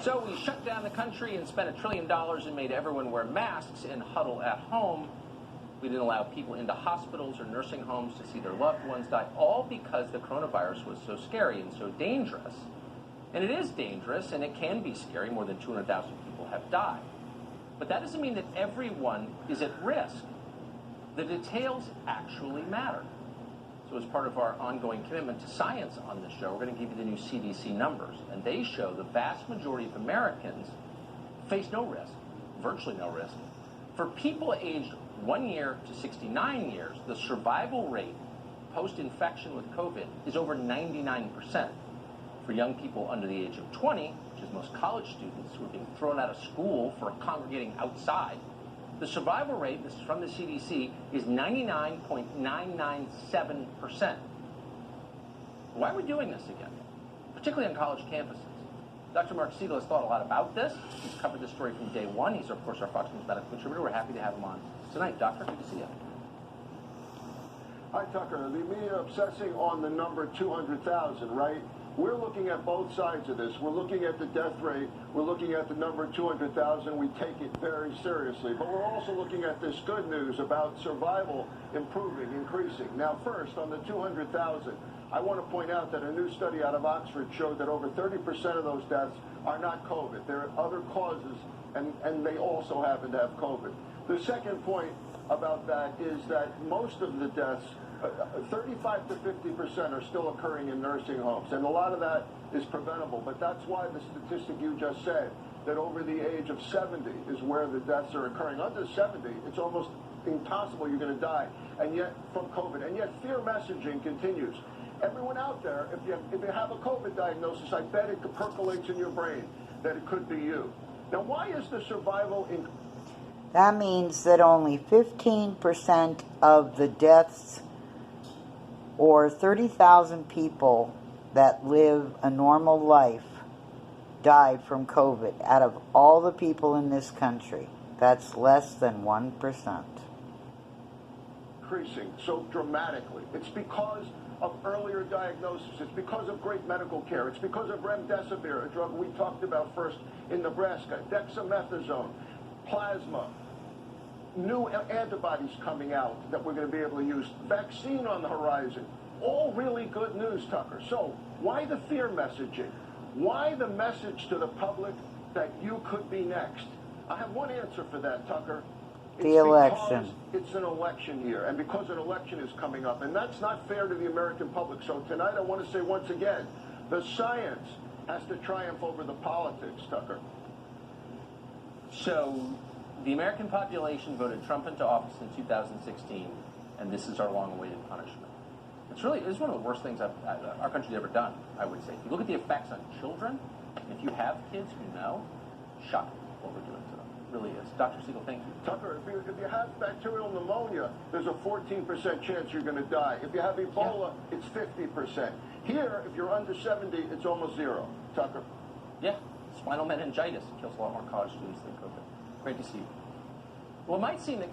So we shut down the country and spent $1 trillion and made everyone wear masks and huddle at home. We didn't allow people into hospitals or nursing homes to see their loved ones die, all because the coronavirus was so scary and so dangerous. And it is dangerous, and it can be scary. More than 200,000 people have died. But that doesn't mean that everyone is at risk. The details actually matter. So as part of our ongoing commitment to science on this show, we're going to give you the new CDC numbers. And they show the vast majority of Americans face no risk, virtually no risk. For people aged 1 year to 69 years, the survival rate post-infection with COVID is over 99%. For young people under the age of 20, which is most college students who are being thrown out of school for congregating outside, the survival rate, this is from the CDC, is 99.997%. Why are we doing this again, particularly on college campuses? Dr. Mark Siegel has thought a lot about this. He's covered this story from day one. He's, of course, our Fox News medical contributor. We're happy to have him on tonight. Doctor, good to see you. Hi, Tucker. The media obsessing on the number 200,000, right? We're looking at both sides of this. We're looking at the death rate. We're looking at the number 200,000. We take it very seriously. But we're also looking at this good news about survival improving, increasing. Now, first, on the 200,000, I want to point out that a new study out of Oxford showed that over 30% of those deaths are not COVID. There are other causes, and they also happen to have COVID. The second point about that is that most of the deaths, 35 to 50% are still occurring in nursing homes, and a lot of that is preventable. But that's why the statistic you just said, that over the age of 70 is where the deaths are occurring. Under 70, it's almost impossible you're going to die, and yet from COVID. And yet fear messaging continues. Everyone out there, if you have a COVID diagnosis, I bet it percolates in your brain that it could be you. Now, why is the survival in... That means that only 15% of the deaths, or 30,000 people that live a normal life, died from COVID out of all the people in this country. That's less than 1%. Increasing so dramatically. It's because of earlier diagnosis. It's because of great medical care. It's because of remdesivir, a drug we talked about first in Nebraska, dexamethasone, plasma, new antibodies coming out that we're going to be able to use, vaccine on the horizon. All really good news, Tucker. So why the fear messaging? Why the message to the public that you could be next? I have one answer for that, Tucker. The election. It's an election year, and because an election is coming up, and that's not fair to the American public. So tonight I want to say once again, the science has to triumph over the politics, Tucker. So the American population voted Trump into office in 2016, and this is our long-awaited punishment. It's one of the worst things our country's ever done, I would say. If you look at the effects on children, if you have kids who know, shocking what we're doing to them. It really is. Dr. Siegel, thank you. Tucker, if you have bacterial pneumonia, there's a 14% chance you're going to die. If you have Ebola, it's 50%. Here, if you're under 70, it's almost zero. Tucker? Yeah, spinal meningitis kills a lot more college students than COVID. Great to see you. Well, it might seem that